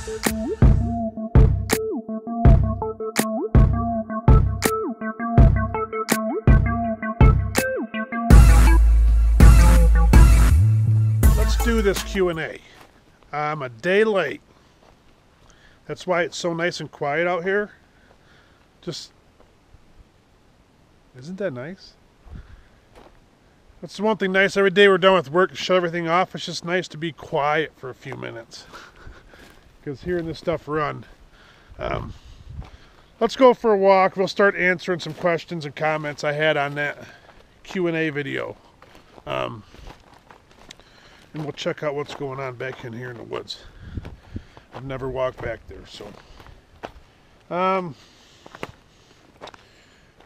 Let's do this Q&A. I'm a day late. That's why it's so nice and quiet out here. Just, isn't that nice? That's the one thing nice. Every day we're done with work, shut everything off. It's just nice to be quiet for a few minutes. Because hearing this stuff run. Let's go for a walk. We'll start answering some questions and comments I had on that Q&A video. And we'll check out what's going on back in here in the woods. I've never walked back there, so.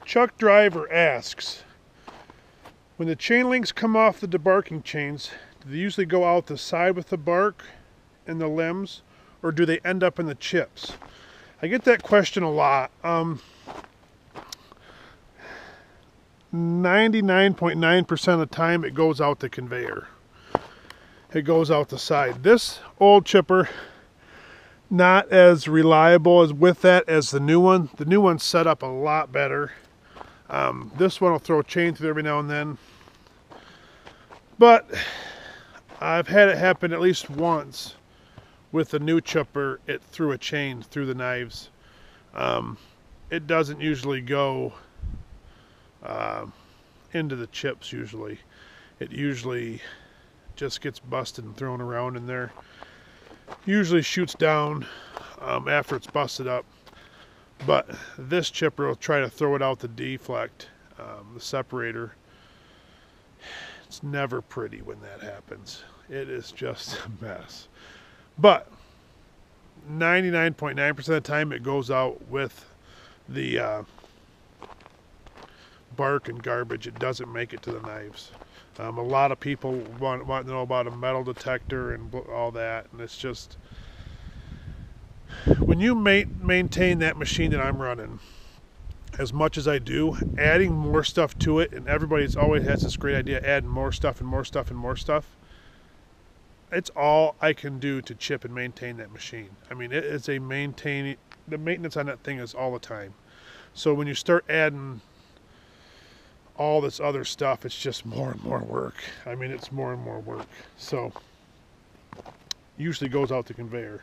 Chuck Driver asks, when the chain links come off the debarking chains, do they usually go out the side with the bark and the limbs, or do they end up in the chips? I get that question a lot. 99.9% of the time it goes out the conveyor. It goes out the side. This old chipper, not as reliable as with that as the new one. The new one's set up a lot better. This one will throw a chain through every now and then. But I've had it happen at least once with the new chipper. It threw a chain through the knives. It doesn't usually go into the chips usually. It usually just gets busted and thrown around in there. Usually shoots down after it's busted up. But this chipper will try to throw it out the deflect, the separator. It's never pretty when that happens. It is just a mess. But 99.9% of the time it goes out with the bark and garbage. It doesn't make it to the knives. A lot of people want to know about a metal detector and all that, and it's just, when you maintain that machine that I'm running as much as I do, adding more stuff to it, and everybody's always has this great idea, adding more stuff and more stuff and more stuff. It's all I can do to chip and maintain that machine. I mean, it is the maintenance on that thing is all the time. So when you start adding all this other stuff, it's just more and more work. I mean, it's more and more work. So usually goes out the conveyor.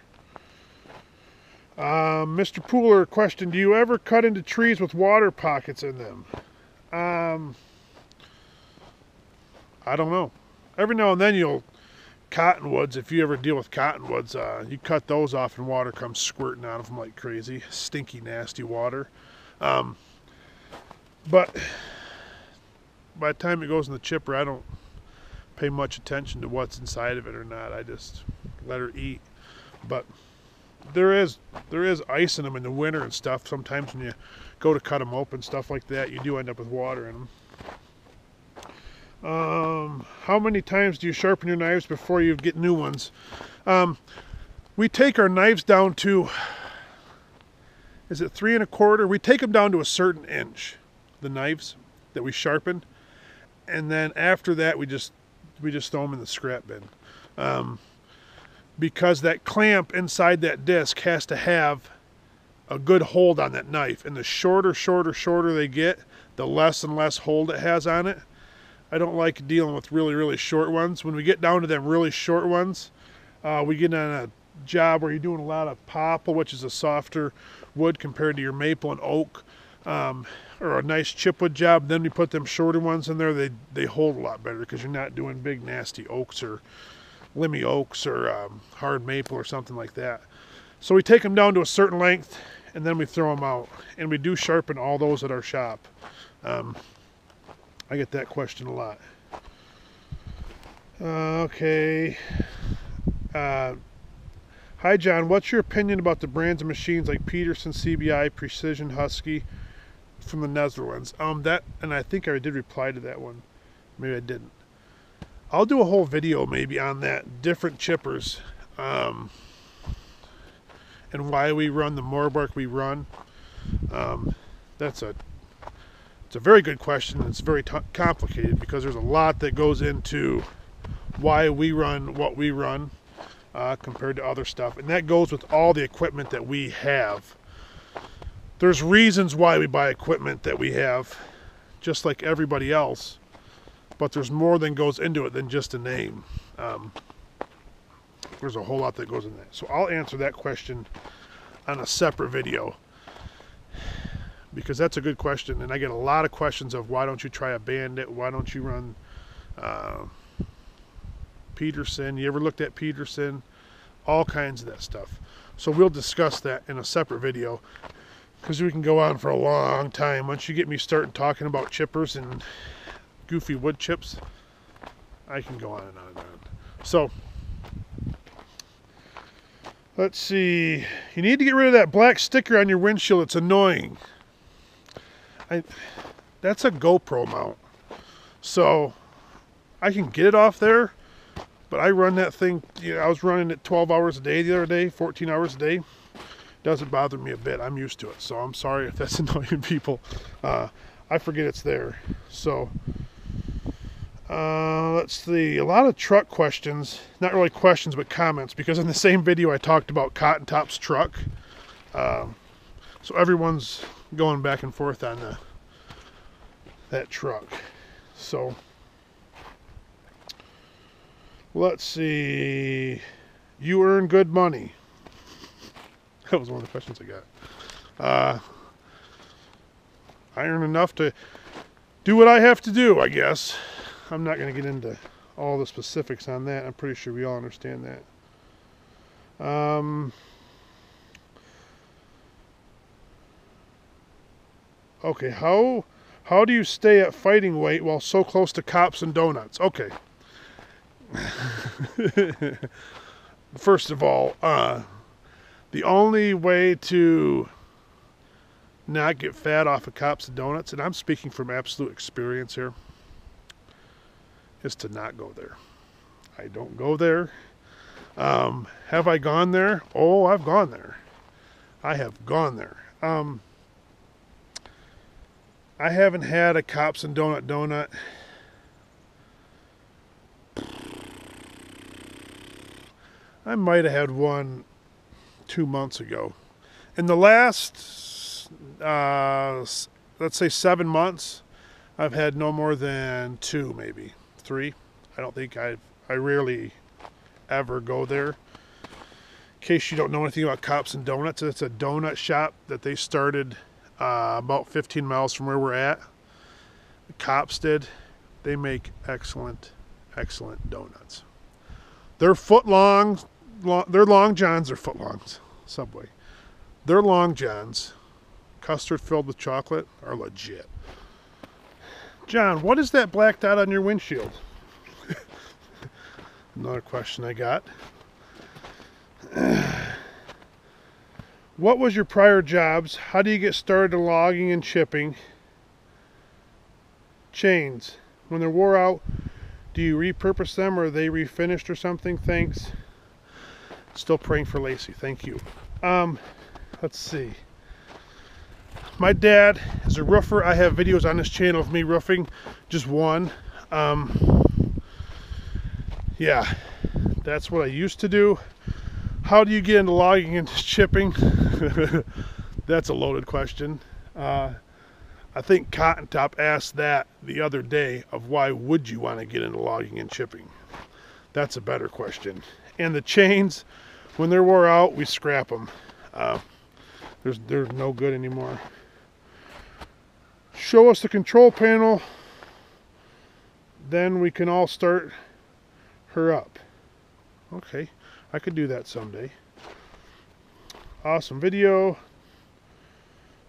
Mr. Pooler question, do you ever cut into trees with water pockets in them? I don't know. Every now and then you'll, cottonwoods, if you ever deal with cottonwoods, you cut those off and water comes squirting out of them like crazy. Stinky, nasty water. But by the time it goes in the chipper, I don't pay much attention to what's inside of it or not. I just let her eat. But there is ice in them in the winter and stuff. Sometimes when you go to cut them open, stuff like that, you do end up with water in them. How many times do you sharpen your knives before you get new ones? We take our knives down to, is it 3 1/4? We take them down to a certain inch, the knives that we sharpen, and then after that we just throw them in the scrap bin. Because that clamp inside that disc has to have a good hold on that knife, and the shorter they get, the less and less hold it has on it. I don't like dealing with really short ones. When we get down to them really short ones, we get on a job where you're doing a lot of popple, which is a softer wood compared to your maple and oak, or a nice chipwood job. Then we put them shorter ones in there. They hold a lot better because you're not doing big nasty oaks or limby oaks or hard maple or something like that. So we take them down to a certain length and then we throw them out, and we do sharpen all those at our shop. I get that question a lot. Okay. Hi John, what's your opinion about the brands of machines like Peterson, CBI, Precision, Husky from the Netherlands? And I think I did reply to that one. Maybe I didn't. I'll do a whole video maybe on that, different chippers, and why we run the Morbark we run. It's a very good question. It's very complicated because there's a lot that goes into why we run what we run. compared to other stuff. And that goes with all the equipment that we have. There's reasons why we buy equipment that we have, just like everybody else, but there's more than goes into it than just a name. There's a whole lot that goes in that. So I'll answer that question on a separate video, because that's a good question, and I get a lot of questions of why don't you try a Bandit, why don't you run Peterson, you ever looked at Peterson, all kinds of that stuff. So we'll discuss that in a separate video, because we can go on for a long time. Once you get me starting talking about chippers and goofy wood chips, I can go on and on and on. So let's see, you need to get rid of that black sticker on your windshield, it's annoying. That's a GoPro mount, so I can get it off there, but I run that thing, I was running it 12 hours a day the other day, 14 hours a day. Doesn't bother me a bit. I'm used to it, so I'm sorry if that's annoying people. I forget it's there. So let's see, a lot of truck questions, not really questions but comments, because in the same video I talked about Cotton Top's truck, so everyone's going back and forth on that truck. So let's see, you earn good money. That was one of the questions I got. I earn enough to do what I have to do, I guess. I'm not going to get into all the specifics on that. I'm pretty sure we all understand that. Okay, how do you stay at fighting weight while so close to cops and donuts? Okay. First of all, the only way to not get fat off of cops and donuts, and I'm speaking from absolute experience here, is to not go there. I don't go there. Have I gone there? Oh, I've gone there. I have gone there. I haven't had a cops and donut. I might have had one 2 months ago. In the last, let's say 7 months, I've had no more than 2, maybe 3. I don't think I rarely ever go there. In case you don't know anything about Cops and Donuts, it's a donut shop that they started about 15 miles from where we're at. The Cops did. They make excellent donuts. They're foot long. They're long johns or foot longs. Subway. Their long johns, custard filled with chocolate, are legit. John, what is that black dot on your windshield? Another question I got. What was your prior jobs? How do you get started logging and chipping? Chains. When they're wore out, do you repurpose them or are they refinished or something? Thanks. Still praying for Lacey. Thank you. Let's see. My dad is a roofer. I have videos on this channel of me roofing. Just one. Yeah, that's what I used to do. How do you get into logging and chipping? That's a loaded question. I think Cotton Top asked that the other day of why would you want to get into logging and chipping? That's a better question. And the chains, when they're wore out, we scrap them. They're no good anymore. Show us the control panel, then we can all start her up. Okay, I could do that someday. Awesome video.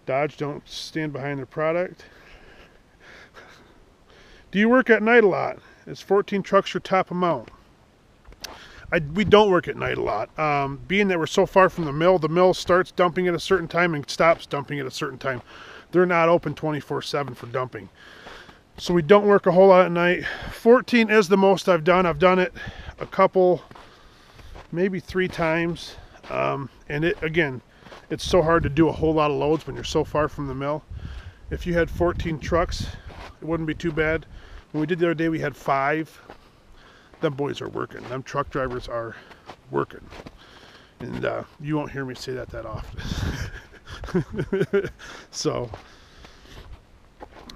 Dodge don't stand behind their product. Do you work at night a lot? Is 14 trucks your top amount? We don't work at night a lot. Being that we're so far from the mill starts dumping at a certain time and stops dumping at a certain time. They're not open 24/7 for dumping. So we don't work a whole lot at night. 14 is the most I've done. I've done it a couple, maybe 3 times. And again, it's so hard to do a whole lot of loads when you're so far from the mill. If you had 14 trucks, it wouldn't be too bad. When we did the other day, we had 5. Them boys are working. Them truck drivers are working. And you won't hear me say that often. So,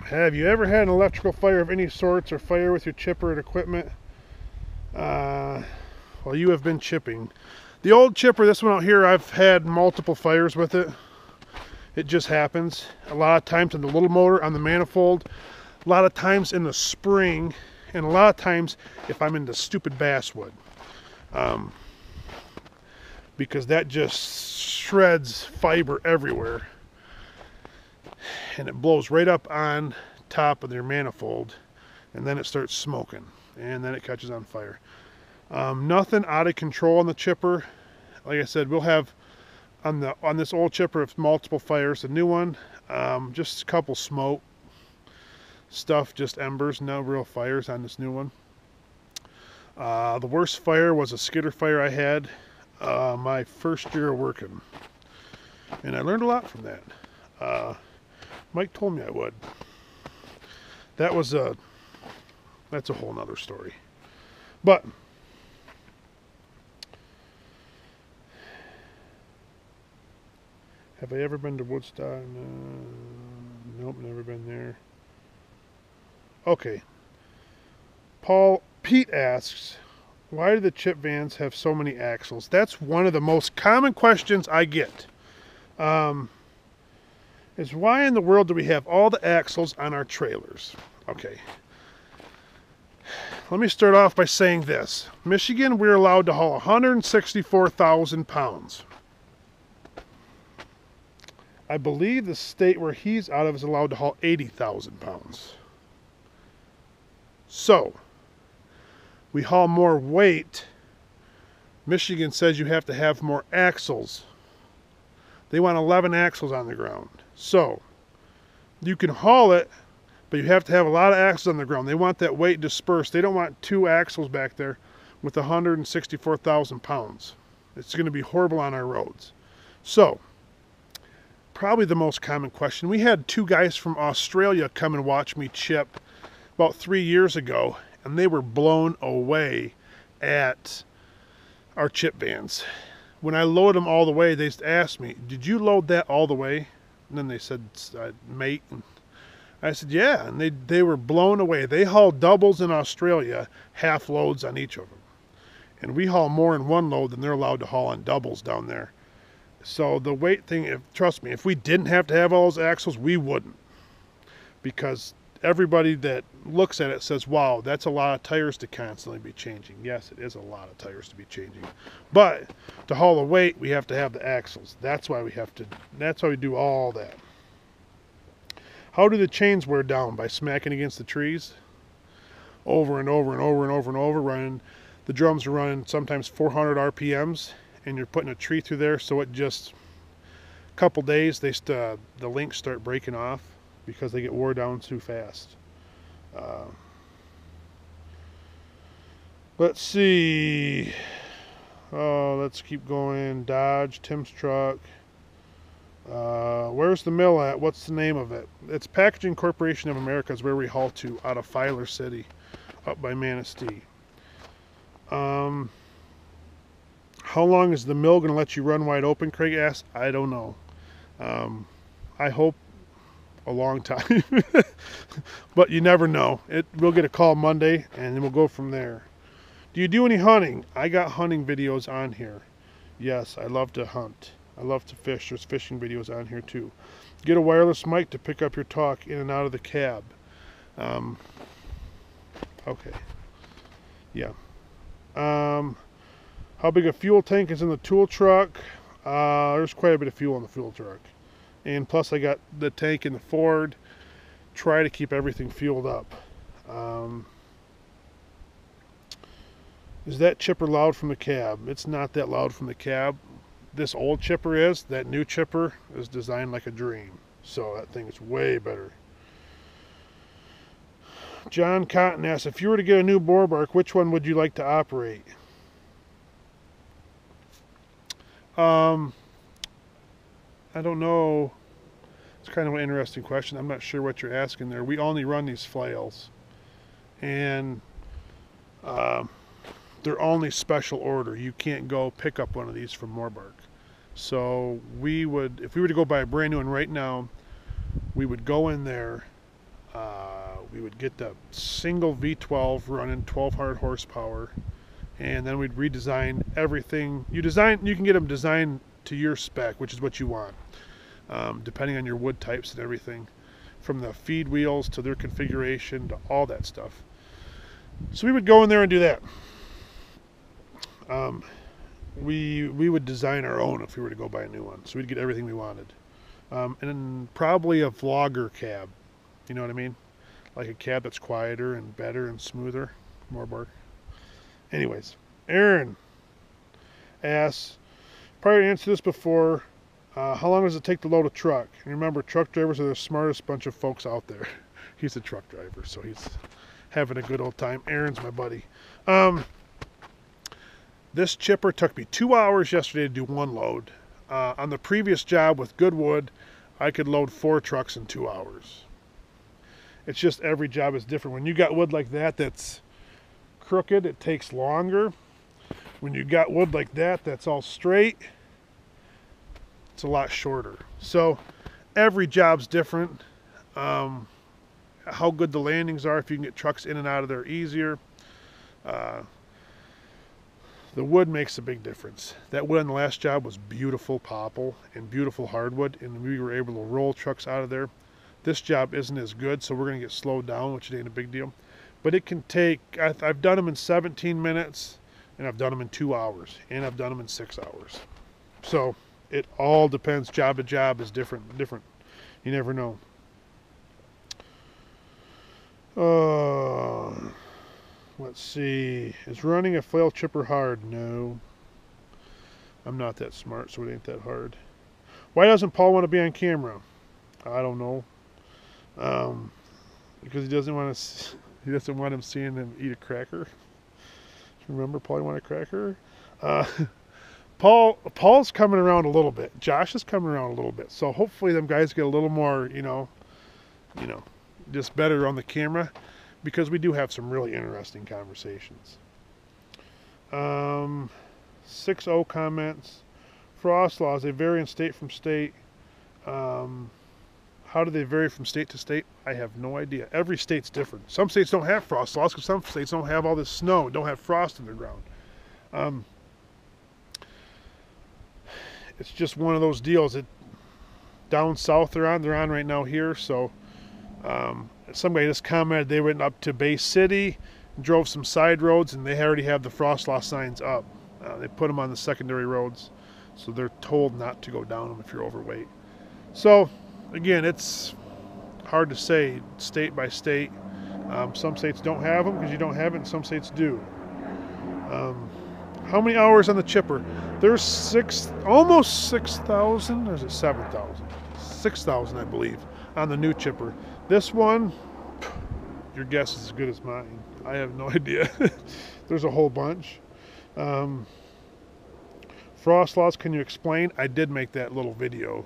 have you ever had an electrical fire of any sorts or fire with your chipper and equipment? Well, you have been chipping. The old chipper, this one out here, I've had multiple fires with it. It just happens. A lot of times in the little motor, on the manifold, a lot of times in the spring, and a lot of times if I'm in the stupid basswood. Because that just shreds fiber everywhere. And it blows right up on top of your manifold, and then it starts smoking, and then it catches on fire. Nothing out of control on the chipper. Like I said, we'll have on this old chipper of multiple fires. The new one, just a couple smoke stuff, just embers, no real fires on this new one. The worst fire was a skidder fire I had my first year of working, and I learned a lot from that. Mike told me I would. That's a whole nother story. But have I ever been to Woodstock? Nope, never been there. Okay. Pete asks, why do the chip vans have so many axles? That's one of the most common questions I get. Is why in the world do we have all the axles on our trailers? Okay. Let me start off by saying this. Michigan, we're allowed to haul 164,000 pounds. I believe the state where he's out of is allowed to haul 80,000 pounds. So, we haul more weight. Michigan says you have to have more axles. They want 11 axles on the ground. So, you can haul it, but you have to have a lot of axles on the ground. They want that weight dispersed. They don't want 2 axles back there with 164,000 pounds. It's going to be horrible on our roads. So, probably the most common question. We had 2 guys from Australia come and watch me chip about 3 years ago, and they were blown away at our chip vans. When I load them all the way, they asked me, did you load that all the way? And then they said, mate. And I said, yeah. And they were blown away. They haul doubles in Australia, half loads on each of them. And we haul more in one load than they're allowed to haul on doubles down there. So the weight thing, trust me, if we didn't have to have all those axles, we wouldn't. Because everybody that looks at it says, wow, that's a lot of tires to constantly be changing. Yes, it is a lot of tires to be changing. But to haul the weight, we have to have the axles. That's why we do all that. How do the chains wear down? By smacking against the trees? Over and over and over and over and over, running. The drums are running sometimes 400 RPMs, and you're putting a tree through there, so it just, a couple days, the links start breaking off because they get wore down too fast. Let's see. Oh, let's keep going. Dodge, Tim's truck. Where's the mill at? What's the name of it? It's Packaging Corporation of America is where we haul to, out of Filer City, up by Manistee. How long is the mill going to let you run wide open, Craig asked. I don't know. I hope a long time. But you never know. We'll get a call Monday, and then we'll go from there. Do you do any hunting? I got hunting videos on here. Yes, I love to hunt. I love to fish. There's fishing videos on here too. Get a wireless mic to pick up your talk in and out of the cab. Okay. Yeah. How big a fuel tank is in the tool truck? There's quite a bit of fuel in the fuel truck. And plus I got the tank in the Ford. Try to keep everything fueled up. Is that chipper loud from the cab? It's not that loud from the cab. This old chipper is. That new chipper is designed like a dream. So that thing is way better. John Cotton asks, if you were to get a new bore bark, which one would you like to operate? I don't know. It's kind of an interesting question. I'm not sure what you're asking there. We only run these flails. And they're only special order. You can't go pick up one of these from Morbark. So we would, if we were to go buy a brand new one right now, we would go in there, we would get the single V12 running 1200 horsepower, and then we'd redesign everything. You can get them designed to your spec, which is what you want, depending on your wood types and everything, from the feed wheels to their configuration to all that stuff. So we would go in there and do that. We would design our own if we were to go buy a new one. So we'd get everything we wanted. And then probably a vlogger cab. You know what I mean? Like a cab that's quieter and better and smoother. Morbark. Anyways, Aaron asks, probably answered this before, how long does it take to load a truck? And remember, truck drivers are the smartest bunch of folks out there. He's a truck driver, so he's having a good old time. Aaron's my buddy. This chipper took me 2 hours yesterday to do one load. On the previous job with Goodwood, I could load 4 trucks in 2 hours. It's just every job is different. When you got wood like that that's crooked, it takes longer. When you got wood like that that's all straight, it's a lot shorter. So every job's different. How good the landings are, if you can get trucks in and out of there easier. The wood makes a big difference. That wood on the last job was beautiful popple and beautiful hardwood, and we were able to roll trucks out of there. This job isn't as good, so we're going to get slowed down, which ain't a big deal. But it can take, I've done them in 17 minutes, and I've done them in 2 hours, and I've done them in 6 hours. So it all depends. Job to job is different. You never know. Let's see. Is running a flail chipper hard? No. I'm not that smart, so it ain't that hard. Why doesn't Paul want to be on camera? I don't know. Because he doesn't want him seeing him eat a cracker. Remember, Paul wanted a cracker? Paul's coming around a little bit. Josh is coming around a little bit. So hopefully them guys get a little more, just better on the camera, because we do have some really interesting conversations. 6-0 comments. Frost laws, they vary in state from state. How do they vary from state to state? I have no idea. Every state's different. Some states don't have frost laws because some states don't have all this snow, don't have frost in the ground. It's just one of those deals. Down south they're on right now here. So somebody just commented they went up to Bay City, drove some side roads, and they already have the frost law signs up. They put them on the secondary roads, so they're told not to go down them if you're overweight. So again, it's hard to say state by state. Some states don't have them because you don't have it, and some states do. How many hours on the chipper? There's almost 6,000, or is it 7,000? 6,000, I believe, on the new chipper. This one, your guess is as good as mine. I have no idea. There's a whole bunch. Frost laws, can you explain? I did make that little video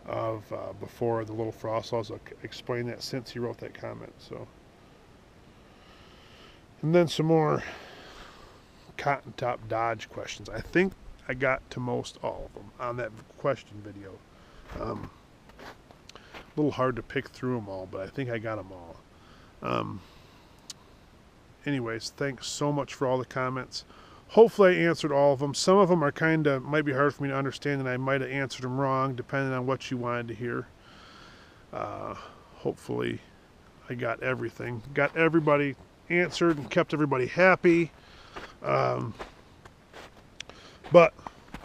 of before the little frost laws. I'll explain that since he wrote that comment. So, and then some more Cotton Top Dodge questions. I think I got to most all of them on that question video. A little hard to pick through them all, but I think I got them all. Anyways, thanks so much for all the comments. Hopefully I answered all of them. Some of them are might be hard for me to understand, and I might have answered them wrong depending on what you wanted to hear. Hopefully I got everything. Got everybody answered and kept everybody happy. But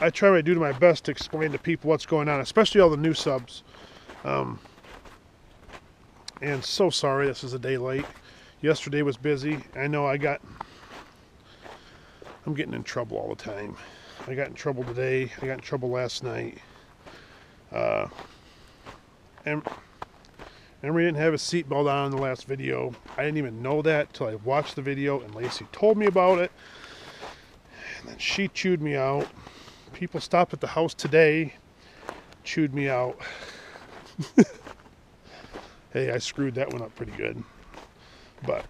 I try to do my best to explain to people what's going on, especially all the new subs. And so sorry this is a day late. Yesterday was busy. I know I'm getting in trouble all the time. I got in trouble today. I got in trouble last night. And we didn't have a seatbelt on in the last video. I didn't even know that till I watched the video and Lacey told me about it. And then she chewed me out. People stopped at the house today, chewed me out. Hey, I screwed that one up pretty good. But,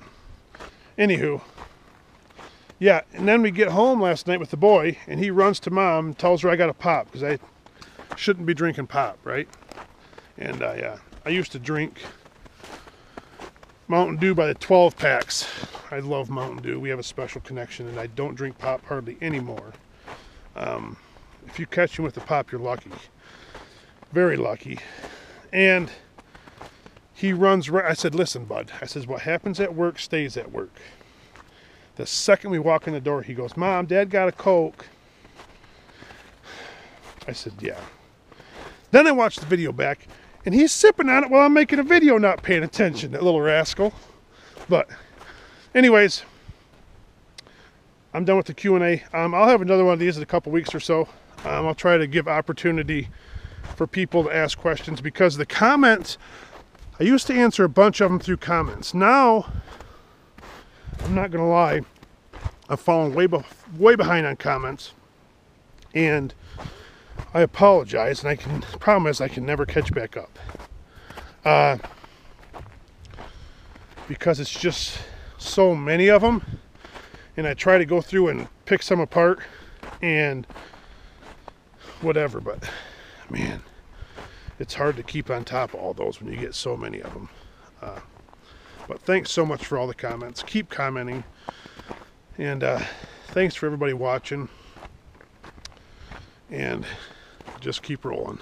anywho, Yeah, and then we get home last night with the boy, and he runs to mom and tells her I got a pop because I shouldn't be drinking pop, right? And yeah, I used to drink Mountain Dew by the 12 packs. I love Mountain Dew. We have a special connection, and I don't drink pop hardly anymore. If you catch me with the pop, you're lucky. Very lucky. And he runs right. I said, listen, bud. I says, what happens at work stays at work. The second we walk in the door, he goes, Mom, Dad got a Coke. I said, yeah. Then I watched the video back, and he's sipping on it while I'm making a video, not paying attention, that little rascal. But anyways, I'm done with the Q&A. I'll have another one of these in a couple weeks or so. I'll try to give opportunity for people to ask questions, because the comments, I used to answer a bunch of them through comments. Now, I'm not gonna lie, I've fallen way behind on comments, and I apologize, and I can promise I can never catch back up, because it's just so many of them, and I try to go through and pick some apart and whatever, but man, it's hard to keep on top of all those when you get so many of them. But thanks so much for all the comments. Keep commenting. And thanks for everybody watching. And just keep rolling.